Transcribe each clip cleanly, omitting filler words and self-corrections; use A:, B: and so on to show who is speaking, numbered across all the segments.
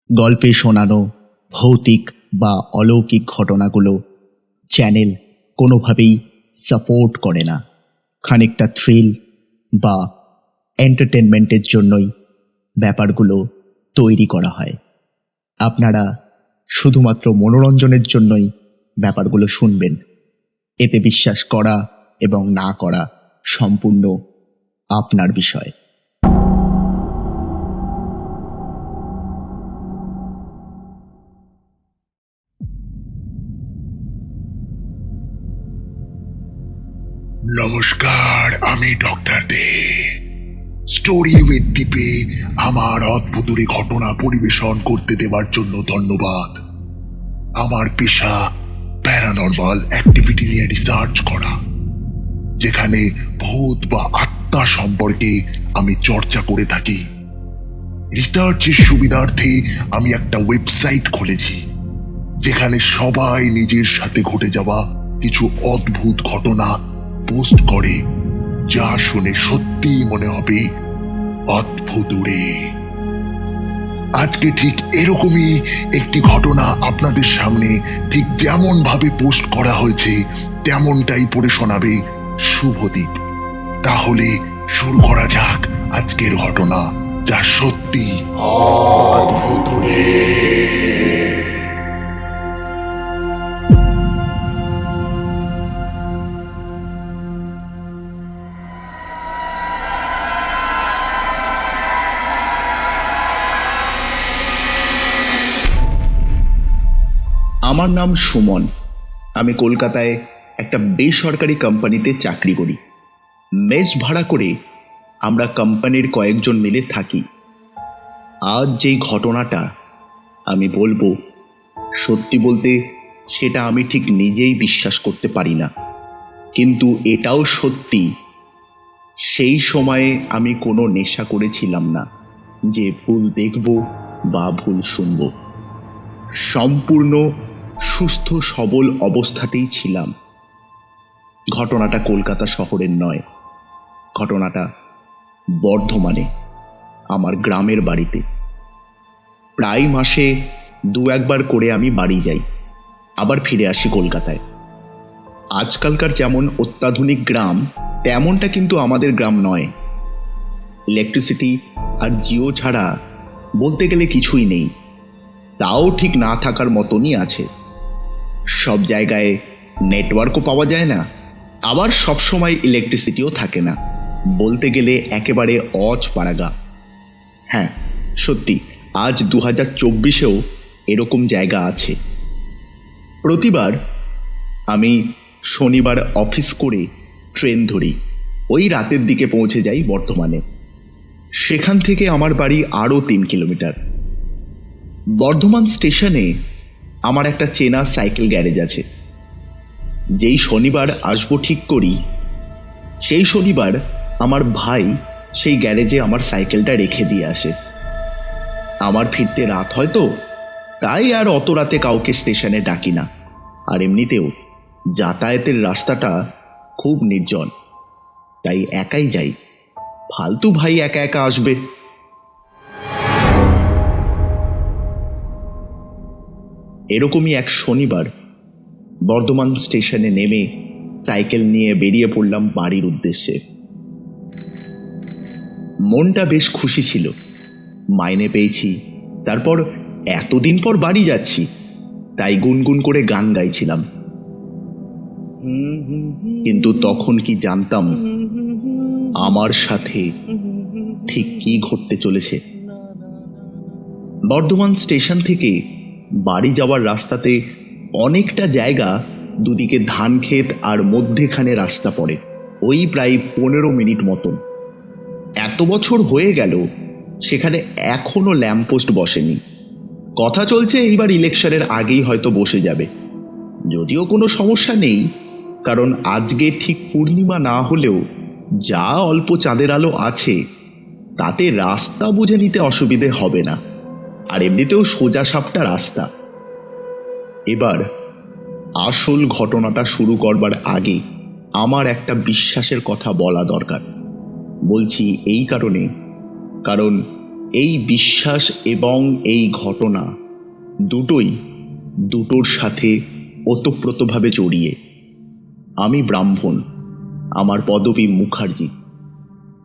A: গল্পে শোনানো ভৌতিক বা অলৌকিক ঘটনাগুলো চ্যানেল কোনোভাবেই সাপোর্ট করে না। খানিকটা থ্রিল বা এন্টারটেনমেন্টের জন্যই ব্যাপারগুলো তৈরি করা হয়। আপনারা শুধুমাত্র মনোরঞ্জনের জন্যই ব্যাপারগুলো শুনবেন। এতে বিশ্বাস করা এবং না করা সম্পূর্ণ আপনার বিষয়।
B: নমস্কার, আমি ডক্টর দে। স্টোরি উইথ দ্বীপে আমার অদ্ভুতুরি ঘটনা পরিবেশন করতে দেওয়ার জন্য ধন্যবাদ। আমার পেশা প্যারানরমাল অ্যাক্টিভিটি নিয়ে রিসার্চ করা, যেখানে ভূত বা আত্মা সম্পর্কে আমি চর্চা করে থাকি। রিসার্চের সুবিধার্থে আমি একটা ওয়েবসাইট খুলেছি, যেখানে সবাই নিজের সাথে ঘটে যাওয়া কিছু অদ্ভুত ঘটনা পোস্ট করে, যা শুনে সত্যি মনে হবে অদ্ভুতুরে। আজকে ঠিক এরকমই একটি ঘটনা আপনাদের সামনে ঠিক যেমন ভাবে পোস্ট করা হয়েছে তেমনটাই পড়ে শোনাবে শুভদীপ। তাহলে শুরু করা যাক আজকের ঘটনা, যা সত্যি অদ্ভুতুরে।
A: আমার নাম সুমন। আমি কলকাতায় একটা বেসরকারি কোম্পানিতে চাকরি করি। মেস ভাড়া করে আমরা কোম্পানির কয়েকজন মিলে থাকি। আজ যেই ঘটনাটা আমি বলবো, সত্যি বলতে সেটা আমি ঠিক নিজেই বিশ্বাস করতে পারি না, কিন্তু এটাও সত্যি সেই সময়ে আমি কোনো নেশা করেছিলাম না যে ভুল দেখব বা ভুল শুনব। সম্পূর্ণ সুস্থ সবল অবস্থাতেই ছিলাম। ঘটনাটা কলকাতা শহরের নয়, ঘটনাটা বর্ধমানে, আমার গ্রামের বাড়িতে। প্রায় মাসে দু একবার করে আমি বাড়ি যাই, আবার ফিরে আসি কলকাতায়। আজকালকার যেমন অত্যাধুনিক গ্রাম, তেমনটা কিন্তু আমাদের গ্রাম নয়। ইলেকট্রিসিটি আর জিও ছাড়া বলতে গেলে কিছুই নেই, তাও ঠিক না থাকার মতনই আছে। সব জায়গায় নেটওয়ার্কও পাওয়া যায় না, আবার সবসময় ইলেকট্রিসিটিও থাকে না। বলতে গেলে একেবারে অজপাড়াগা। হ্যাঁ, সত্যি আজ 2024-এও এরকম জায়গা আছে। প্রতিবার আমি শনিবার অফিস করে ট্রেন ধরি, ওই রাতের দিকে পৌঁছে যাই বর্ধমানে। সেখান থেকে আমার বাড়ি আরও 3 কিলোমিটার। বর্ধমান স্টেশনে আমার একটা চেনা সাইকেল গ্যারেজ আছে। যেই শনিবার আসবো ঠিক করি, সেই শনিবার আমার ভাই সেই গ্যারেজে আমার সাইকেলটা রেখে দিয়ে আসে। আমার ফিরতে রাত হয় তো, তাই আর অত রাতে কাউকে স্টেশনে ডাকি না। আর এমনিতেও যাতায়াতের রাস্তাটা খুব নির্জন, তাই একাই যাই। ফালতু ভাই একা একা আসবে। এরকমই এক শনিবার বর্ধমান স্টেশনে নেমে সাইকেল নিয়ে বেরিয়ে পড়লাম বাড়ির উদ্দেশ্যে। মনটা বেশ খুশি ছিল, মাইনে পেয়েছি, তারপর এতদিন পর বাড়ি যাচ্ছি, তাই গুনগুন করে গান গাইছিলাম। কিন্তু তখন কি জানতাম আমার সাথে ঠিক কি ঘটতে চলেছে। বর্ধমান স্টেশন থেকে বাড়ি যাওয়ার রাস্তাতে অনেকটা জায়গা, দুদিকে ধান ক্ষেত আর মধ্যেখানে রাস্তা পড়ে, ওই প্রায় 15 মিনিট মতন। এত বছর হয়ে গেল সেখানে এখনো ল্যাম্পপোস্ট বসেনি। কথা চলছে এইবার ইলেকশনের আগেই হয়তো বসে যাবে। যদিও কোনো সমস্যা নেই, কারণ আজকে ঠিক পূর্ণিমা না হলেও যা অল্প চাঁদের আলো আছে তাতে রাস্তা বুঝে নিতে অসুবিধে হবে না। আর এমনিতেও সোজা সাপটা রাস্তা। এবার আসল ঘটনাটা শুরু করবার আগে আমার একটা বিশ্বাসের কথা বলা দরকার। বলছি এই কারণে, কারণ এই বিশ্বাস এবং এই ঘটনা দুটোর সাথে ওতপ্রোতভাবে জড়িয়ে। আমি ব্রাহ্মণ, আমার পদবী মুখার্জি,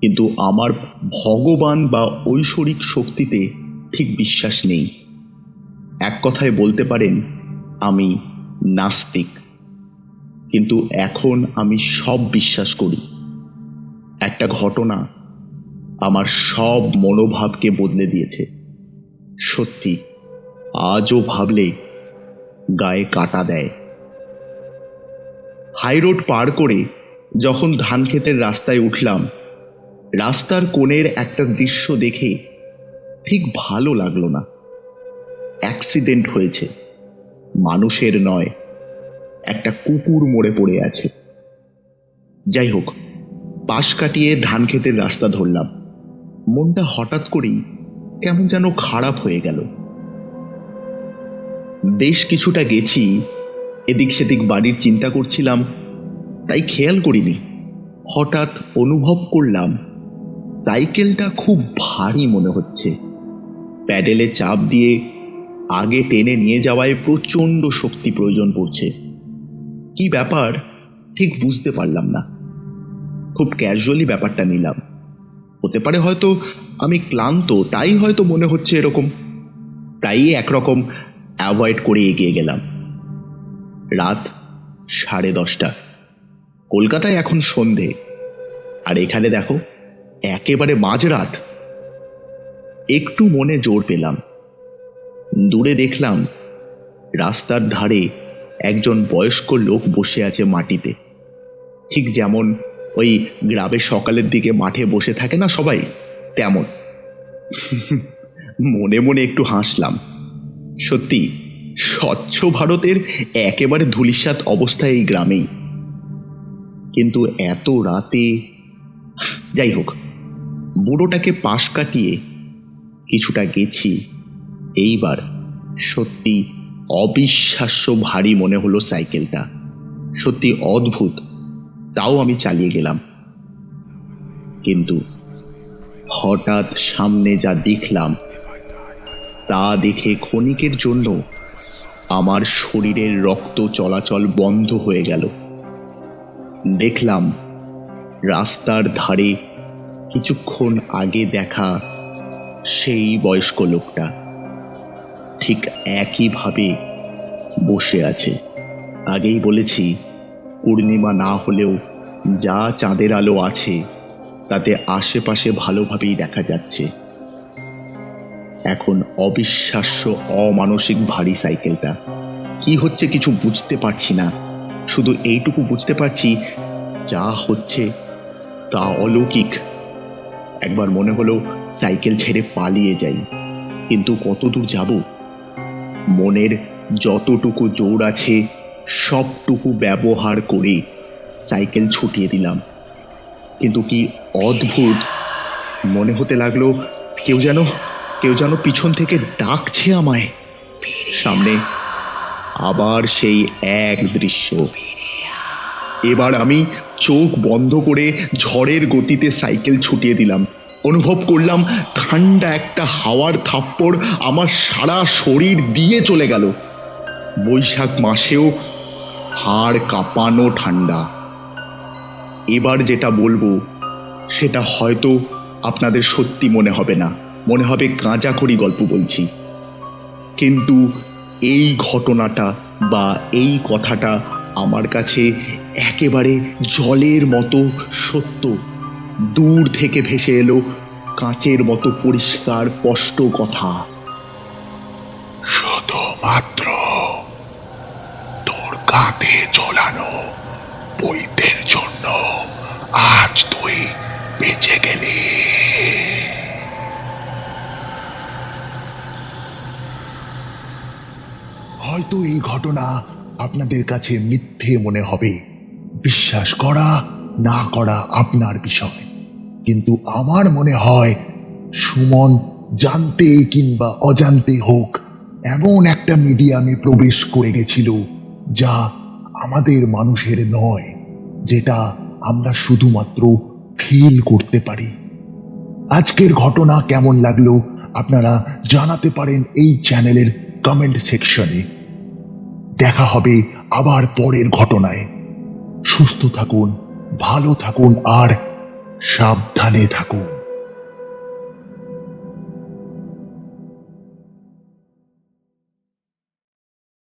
A: কিন্তু আমার ভগবান বা ঐশ্বরিক শক্তিতে ঠিক বিশ্বাস নেই। এক কথায় বলতে পারেন আমি নাস্তিক, কিন্তু এখন আমি সব বিশ্বাস করি। একটা ঘটনা আমার সব মনোভাবকে বদলে দিয়েছে। সত্যি, আজও ভাবলে গায়ে কাঁটা দেয়। হাইরোড পার করে যখন ধান ক্ষেতের রাস্তায় উঠলাম, রাস্তার কোণের একটা দৃশ্য দেখে ঠিক ভালো লাগলো না। অ্যাক্সিডেন্ট হয়েছে, মানুষের নয়, একটা কুকুর মরে পড়ে আছে। যাই হোক, পাশ কাটিয়ে ধান ক্ষেতের রাস্তা ধরলাম। মনটা হঠাৎ করেই কেমন যেন খারাপ হয়ে গেল। বেশ কিছুটা গেছি, এদিক সেদিক বাড়ির চিন্তা করছিলাম, তাই খেয়াল করিনি। হঠাৎ অনুভব করলাম সাইকেলটা খুব ভারী মনে হচ্ছে। প্যাডেলে চাপ দিয়ে আগে টেনে নিয়ে যাওয়ায় প্রচণ্ড শক্তি প্রয়োজন পড়ছে। কি ব্যাপার ঠিক বুঝতে পারলাম না। খুব ক্যাজুয়ালি ব্যাপারটা নিলাম। হতে পারে হয়তো আমি ক্লান্ত, তাই হয়তো মনে হচ্ছে এরকম। প্রায়ই একরকম অ্যাভয়েড করে এগিয়ে গেলাম। রাত 10:30। কলকাতায় এখন সন্ধে, আর এখানে দেখো একেবারে মাঝরাত। একটু মনে জোর পেলাম। দূরে দেখলাম রাস্তার ধারে একজন বয়স্ক লোক বসে আছে মাটিতে, ঠিক যেমন ওই গ্রামে সকালের দিকে মাঠে বসে থাকে না সবাই, তেমন। মনে মনে একটু হাসলাম। সত্যি, স্বচ্ছ ভারতের একেবারে ধূলিসাৎ অবস্থা এই গ্রামেই। কিন্তু এত রাতে, যাই হোক, বুড়োটাকে পাশ কাটিয়ে কিছুটা গেছি। এইবার সত্যি অবিশ্বাস্য ভারী মনে হলো সাইকেলটা। সত্যি অদ্ভুত। তাও আমি চালিয়ে গেলাম। কিন্তু হঠাৎ সামনে যা দেখলাম, তা দেখে ক্ষণিকের জন্য আমার শরীরের রক্ত চলাচল বন্ধ হয়ে গেল। দেখলাম রাস্তার ধারে কিছুক্ষণ আগে দেখা সেই বয়স্ক লোকটা ঠিক একইভাবে বসে আছে। আগেই বলেছি, পূর্ণিমা না হলেও যা চাঁদের আলো আছে তাতে আশেপাশে ভালোভাবেই দেখা যাচ্ছে। এখন অবিশ্বাস্য অমানসিক ভারী সাইকেলটা। কি হচ্ছে কিছু বুঝতে পারছি না। শুধু এইটুকু বুঝতে পারছি, যা হচ্ছে তা অলৌকিক। একবার মনে হলো সাইকেল ছেড়ে পালিয়ে যাই, কিন্তু কত দূর যাব? মনের যতটুকু জোর আছে সবটুকু ব্যবহার করে সাইকেল ছুটিয়ে দিলাম। কিন্তু কি অদ্ভুত মনে হতে লাগলো, কেউ যেন পিছন থেকে ডাকছে আমায়। সামনে আবার সেই এক দৃশ্য। এবার আমি চোখ বন্ধ করে ঝড়ের গতিতে সাইকেল ছুটিয়ে দিলাম। অনুভব করলাম ঠান্ডা একটা হাওয়ার থাপ্পড় আমার সারা শরীর দিয়ে চলে গেল। বৈশাখ মাসেও হাড় কাঁপানো ঠান্ডা। এবার যেটা বলবো সেটা হয়তো আপনাদের সত্যি মনে হবে না, মনে হবে গাঁজাখড়ি গল্প বলছি। কিন্তু এই ঘটনাটা বা এই কথাটা আমার কাছে একেবারে জলের মতো সত্য। দূর থেকে ভেসে এলো কাঁচের মতো পরিষ্কার স্পষ্ট কথা।
B: শুধুমাত্র তোর কাঁধে ঝোলানো বইদের জন্য আজ তুই বেঁচে গেলি। হয়তো এই ঘটনা আপনাদের কাছে মিথ্যে মনে হবে, বিশ্বাস করা না করা আপনার বিষয়, কিন্তু আমার মনে হয় সুমন জানতে কিংবা অজান্তে হোক এমন একটা মিডিয়ামে প্রবেশ করে গেছিল যা আমাদের মানুষের নয়, যেটা আমরা শুধুমাত্র ফিল করতে পারি। আজকের ঘটনা কেমন লাগলো আপনারা জানাতে পারেন এই চ্যানেলের কমেন্ট সেকশনে। দেখা হবে আবার পরের ঘটনায়। সুস্থ থাকুন, ভালো থাকুন আর সাবধানে থাকুন।